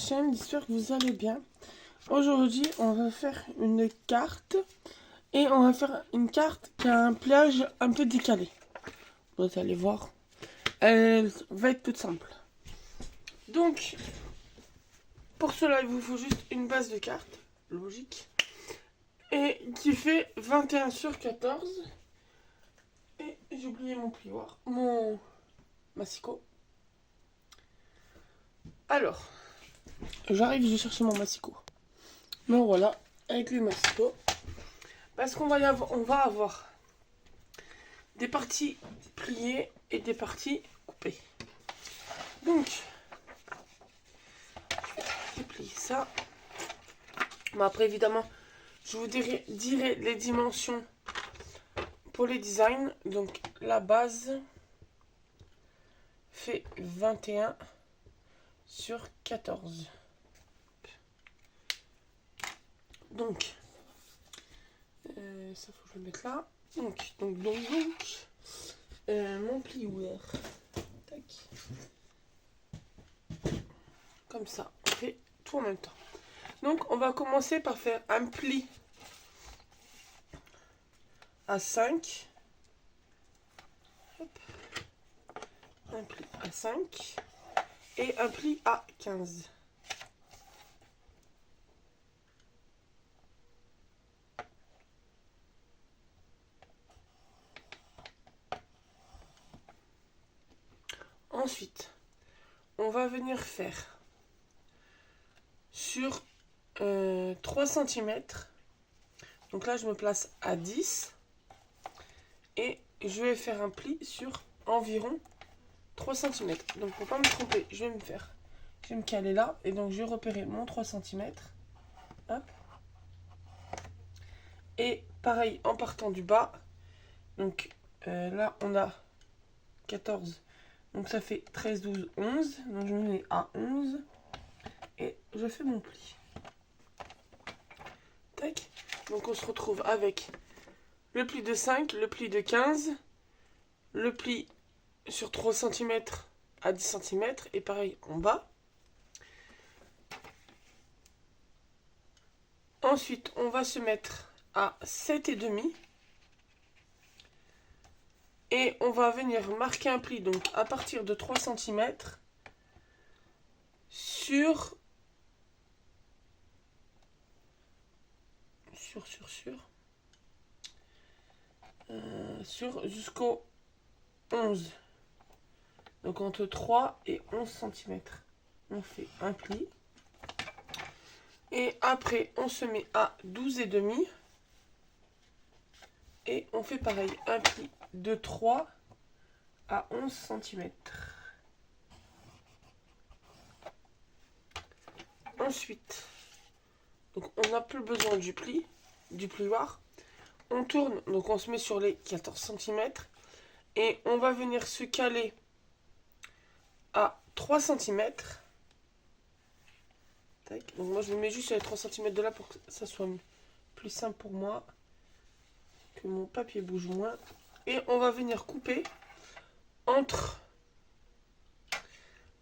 chaîne, j'espère que vous allez bien. Aujourd'hui, on va faire une carte et on va faire une carte qui a un pliage un peu décalé. Vous allez voir, elle va être toute simple. Donc, pour cela, il vous faut juste une base de carte, logique, et qui fait 21 sur 14. Et j'ai oublié mon plioir, mon massicot. Alors, j'arrive, je cherche mon massicot. Donc voilà, avec le massicot. Parce qu'on va avoir des parties pliées et des parties coupées. Donc, je vais plier ça. Mais après, évidemment, je vous dirai les dimensions pour les designs. Donc, la base fait 21 sur 14. Donc, ça faut que je le mette là. Donc, mon plieur. Tac. Comme ça, on fait tout en même temps. Donc, on va commencer par faire un pli à 5. Hop. Un pli à 5. Et un pli à 15. Ensuite, on va venir faire sur 3 cm. Donc là, je me place à 10. Et je vais faire un pli sur environ 3 cm. Donc pour pas me tromper, je vais me caler là. Et donc je vais repérer mon 3 cm. Hop. Et pareil, en partant du bas. Donc là, on a 14. Donc ça fait 13, 12, 11. Donc je me mets à 11. Et je fais mon pli. Tac. Donc on se retrouve avec le pli de 5, le pli de 15, le pli sur 3 cm à 10 cm. Et pareil en bas. Ensuite, on va se mettre à 7,5. Et on va venir marquer un pli donc à partir de 3 cm sur jusqu'au 11. Donc entre 3 et 11 cm. On fait un pli. Et après, on se met à 12,5. Et on fait pareil, un pli de 3 à 11 cm. Ensuite, donc on n'a plus besoin du plioir. On tourne, donc on se met sur les 14 cm. Et on va venir se caler à 3 cm. Tac. Donc moi je me mets juste sur les 3 cm de là pour que ça soit plus simple pour moi. Que mon papier bouge moins. Et on va venir couper entre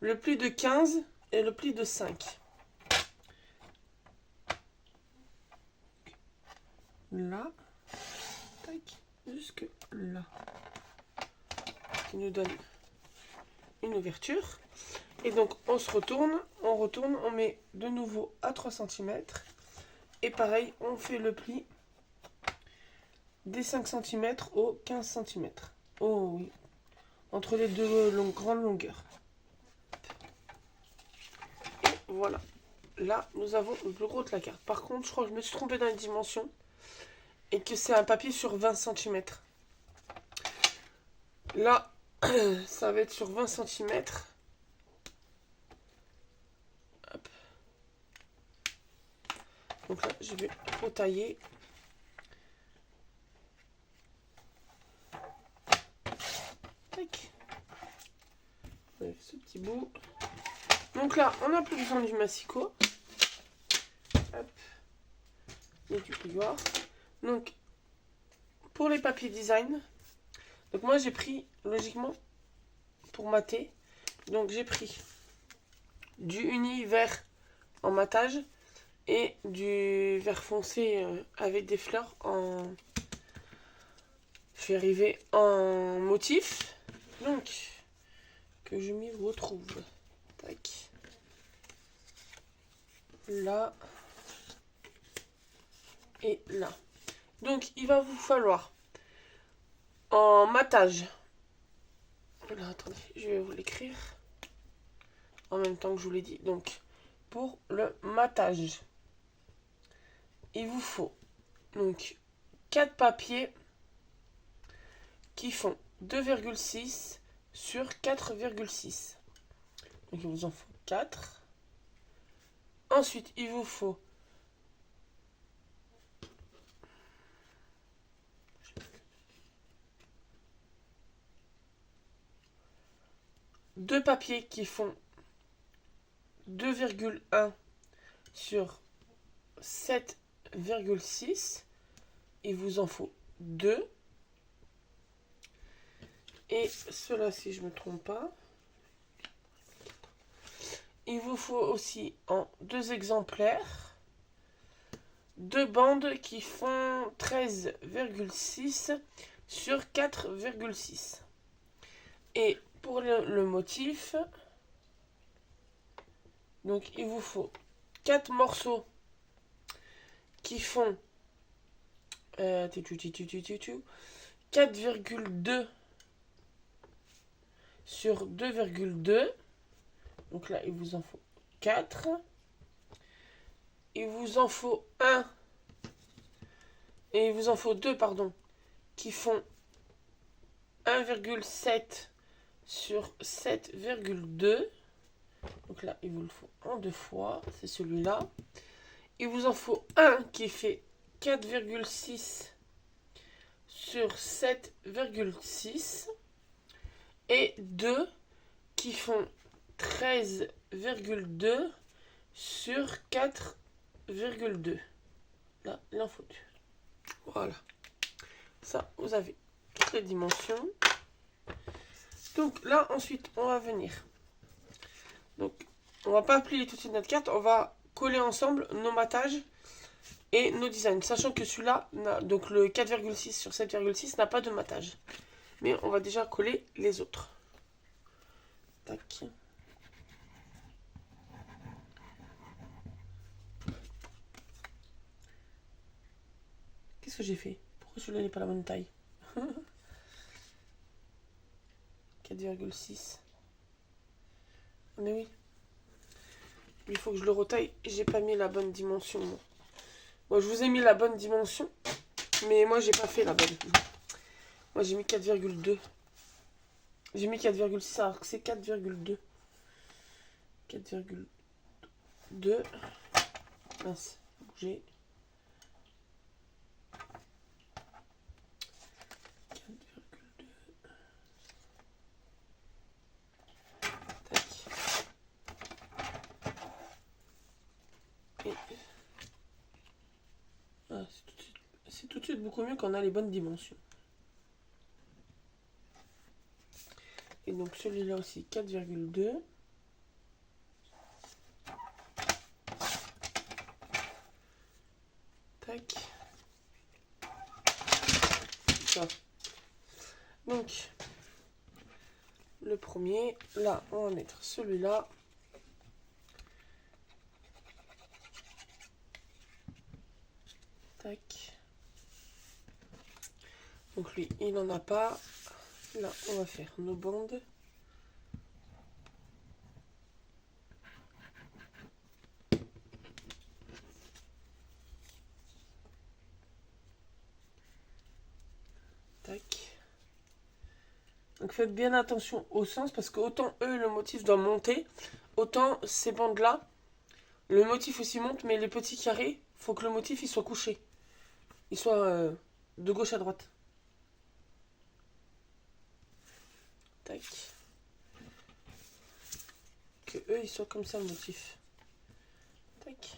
le pli de 15 et le pli de 5. Là. Tac. Jusque là. Qui nous donne une ouverture. Et donc on se retourne, on met de nouveau à 3 cm. Et pareil, on fait le pli des 5 cm au 15 cm. Oh oui, entre les deux grandes longueurs. Et voilà, là nous avons le plus gros de la carte. Par contre, je crois que je me suis trompée dans les dimensions et que c'est un papier sur 20 cm. Là, ça va être sur 20 cm. Hop. Donc là, je vais retailler. Tac. Ce petit bout. Donc là, on n'a plus besoin du massicot. Hop. Et du plioir. Donc, pour les papiers design, donc moi j'ai pris, logiquement, pour mater, donc j'ai pris du uni vert en matage et du vert foncé avec des fleurs en... Je vais arriver en motif. Donc, que je m'y retrouve. Tac. Là. Et là. Donc, il va vous falloir en matage. Là, attendez, je vais vous l'écrire. En même temps que je vous l'ai dit. Donc, pour le matage, il vous faut donc 4 papiers qui font 2,6 sur 4,6. Donc, il vous en faut 4. Ensuite, il vous faut deux papiers qui font 2,1 sur 7,6. Il vous en faut 2. Et cela, si je ne me trompe pas. Il vous faut aussi en 2 exemplaires 2 bandes qui font 13,6 sur 4,6. Et pour le motif, donc il vous faut 4 morceaux qui font 4,2 sur 2,2. Donc là, il vous en faut 4. Il vous en faut 1. Et il vous en faut 2, pardon, qui font 1,7 sur 7,2. Donc là, il vous le faut en 2 fois. C'est celui-là. Il vous en faut un qui fait 4,6 sur 7,6. Et 2 qui font 13,2 sur 4,2. Là, il en faut 2. Voilà. Ça, vous avez toutes les dimensions. Donc là, ensuite, on va venir. Donc, on va pas plier tout de suite notre carte. On va coller ensemble nos matages et nos designs. Sachant que celui-là, donc le 4,6 sur 7,6 n'a pas de matage. Mais on va déjà coller les autres. Tac. Qu'est-ce que j'ai fait? Pourquoi celui-là n'est pas la bonne taille? 4,6. Mais oui. Il faut que je le retaille. J'ai pas mis la bonne dimension. Moi, je vous ai mis la bonne dimension. Mais moi, j'ai pas fait la bonne. Moi, j'ai mis 4,2. J'ai mis 4,6 alors que c'est 4,2. 4,2. Mince. Bouger. 4,2. Tac. Et... Ah, c'est tout de suite beaucoup mieux quand on a les bonnes dimensions. Et donc celui-là aussi 4,2. Tac. Ça. Donc le premier, là on va mettre celui-là. Tac. Donc lui, il n'en a pas. Là, on va faire nos bandes. Tac. Donc faites bien attention au sens parce que autant eux, le motif doit monter, autant ces bandes-là, le motif aussi monte, mais les petits carrés, faut que le motif il soit couché. Il soit de gauche à droite. Tac. Que eux, ils soient comme ça, le motif. Tac.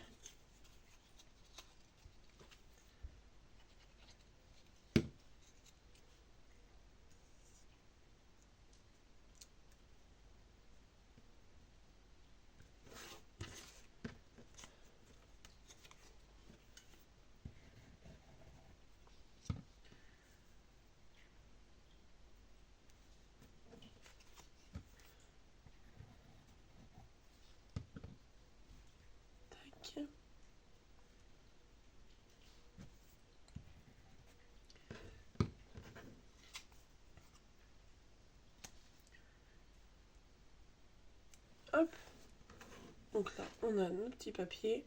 Hop. Donc là, on a nos petits papiers.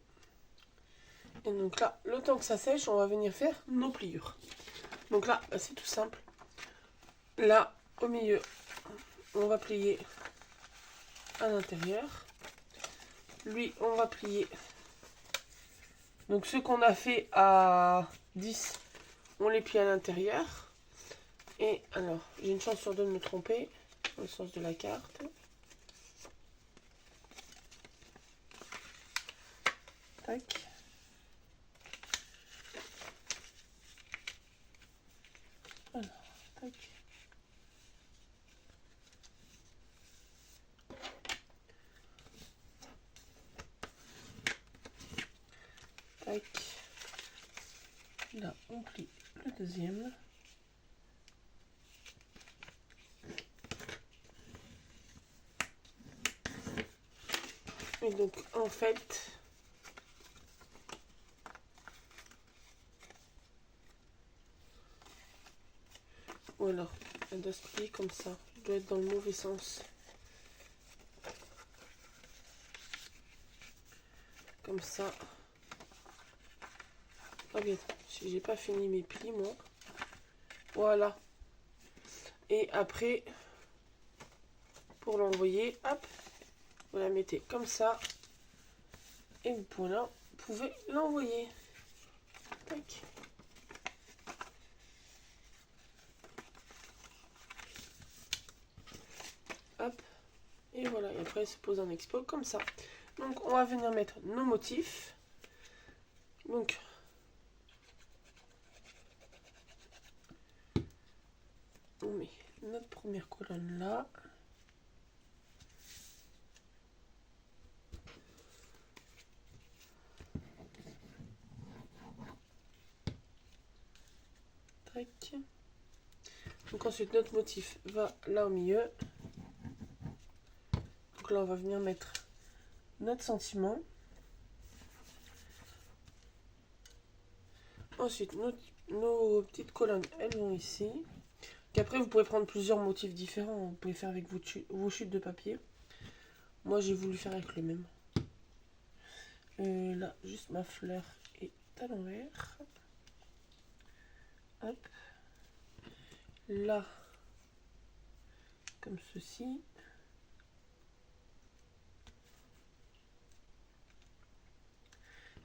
Et donc là, le temps que ça sèche, on va venir faire nos pliures. Donc là, c'est tout simple. Là, au milieu, on va plier à l'intérieur. Lui, on va plier. Donc ce qu'on a fait à 10, on les plie à l'intérieur. Et alors, j'ai une chance sur deux de me tromper, dans le sens de la carte. Tac. Alors, tac. Tac. Là, on plie le deuxième. Et donc, en fait, ou alors, elle doit se plier comme ça. Je dois être dans le mauvais sens. Comme ça. Ah bien, j'ai pas fini mes plis, moi. Voilà. Et après, pour l'envoyer, hop, vous la mettez comme ça. Et vous pouvez l'envoyer. Tac. Hop. Et voilà. Et après, elle se pose en expo comme ça. Donc, on va venir mettre nos motifs. Donc, on met notre première colonne là. Tac. Donc ensuite, notre motif va là au milieu. Donc là, on va venir mettre notre sentiment. Ensuite, nos petites colonnes, elles vont ici. Et après, vous pouvez prendre plusieurs motifs différents. Vous pouvez faire avec vos chutes de papier. Moi, j'ai voulu faire avec le même. Là, juste ma fleur est à l'envers. Hop. Là, comme ceci.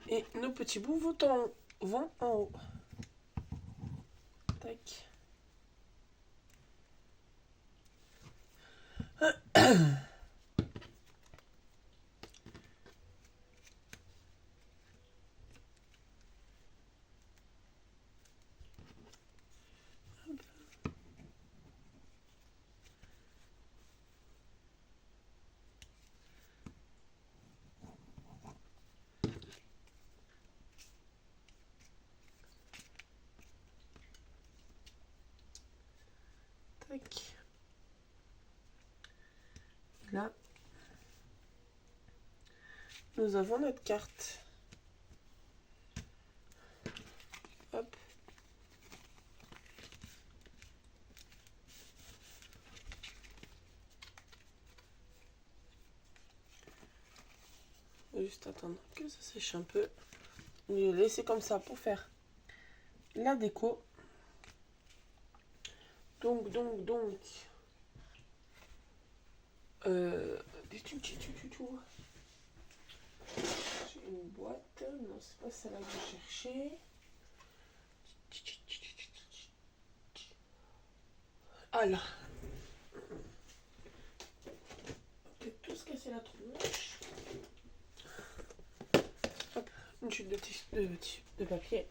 Et nos petits bouts vont en haut. Tac. Tac. Là, nous avons notre carte. Hop. Juste attendre que ça sèche un peu. Je vais laisser comme ça pour faire la déco. Donc. J'ai une boîte. Non, c'est pas celle-là que je cherchais. Ah là. Peut-être tous casser la tronche. Hop, une chute de papier.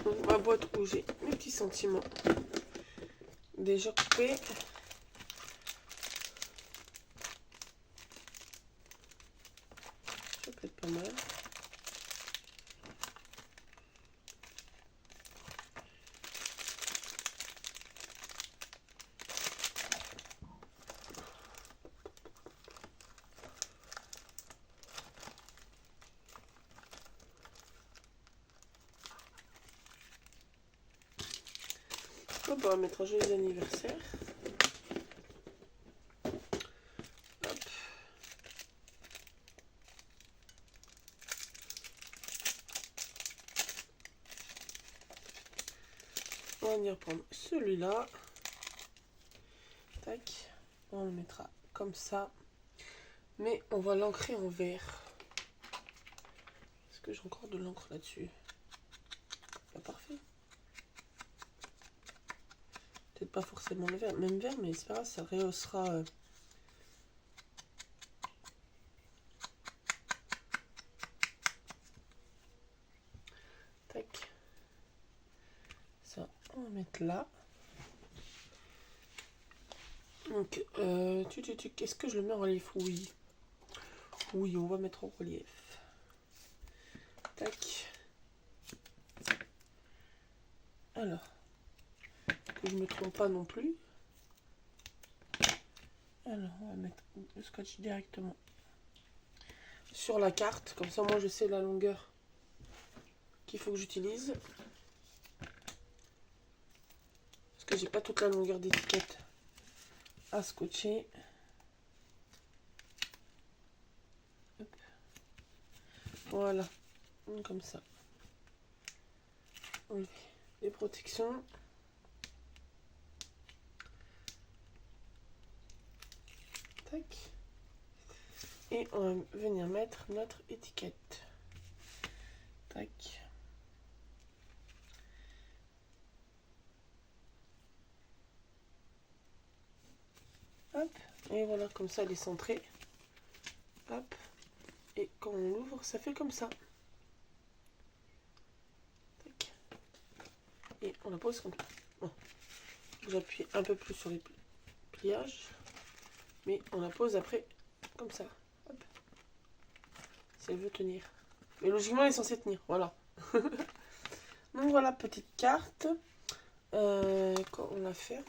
Donc, ma boîte où j'ai mes petits sentiments déjà coupés. Ça peut être pas mal. On va mettre un joyeux anniversaire. on va venir prendre celui-là. Tac. On le mettra comme ça. Mais on va l'ancrer en vert. Est-ce que j'ai encore de l'encre là-dessus? Pas parfait. Peut-être pas forcément le vert, même vert, mais c'est pas grave, ça rehaussera. Tac. Ça, on va mettre là. Donc, est-ce que je le mets en relief? Oui. Oui, on va mettre en relief. Tac. Alors, que je ne me trompe pas non plus. Alors, on va mettre le scotch directement sur la carte. Comme ça, moi, je sais la longueur qu'il faut que j'utilise. Parce que j'ai pas toute la longueur d'étiquette à scotcher. Hop. Voilà, comme ça. Enlever les protections. Tac. Et on va venir mettre notre étiquette. Tac. Hop. Et voilà, comme ça elle est centrée. Hop. Et quand on l'ouvre, ça fait comme ça. Tac. Et on la pose comme ça. Bon. J'appuie un peu plus sur les pliages. Mais on la pose après comme ça. Hop. Si elle veut tenir. Mais logiquement, elle est censée tenir. Voilà. Donc voilà, petite carte. Quand on la ferme,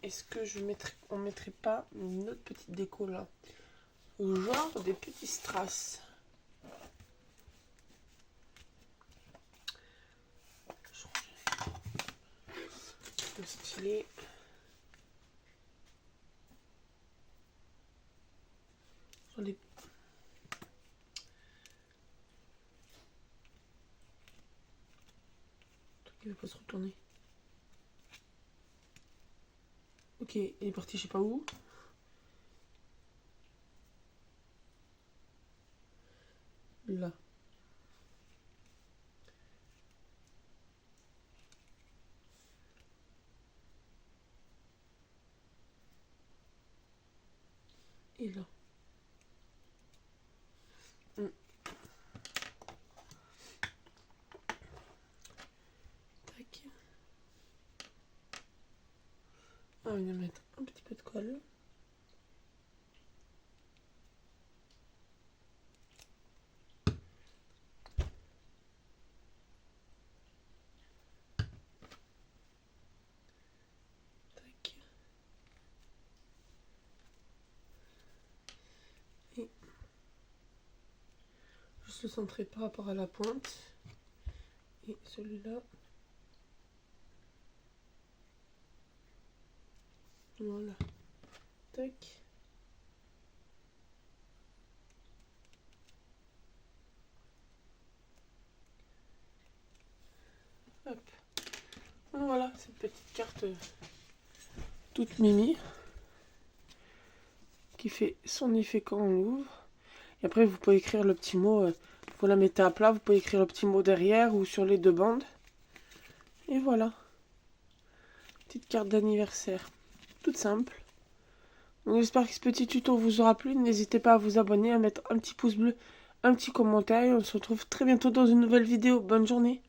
est-ce que on mettrait pas une autre petite déco là? Genre des petits strass. Stylé. Sur les... Il va pas se retourner. Ok, il est parti je sais pas où. Là. Et là. Tac. On va venir mettre un petit peu de colle. Tac. Et juste le centrer par rapport à la pointe. Et celui-là. Voilà. Tac. Hop. Voilà, cette petite carte toute mimi qui fait son effet quand on l'ouvre. Et après, vous pouvez écrire le petit mot. Vous la mettez à plat, vous pouvez écrire le petit mot derrière ou sur les deux bandes. Et voilà. Petite carte d'anniversaire. Toute simple. Donc j'espère que ce petit tuto vous aura plu. N'hésitez pas à vous abonner, à mettre un petit pouce bleu, un petit commentaire. Et on se retrouve très bientôt dans une nouvelle vidéo. Bonne journée.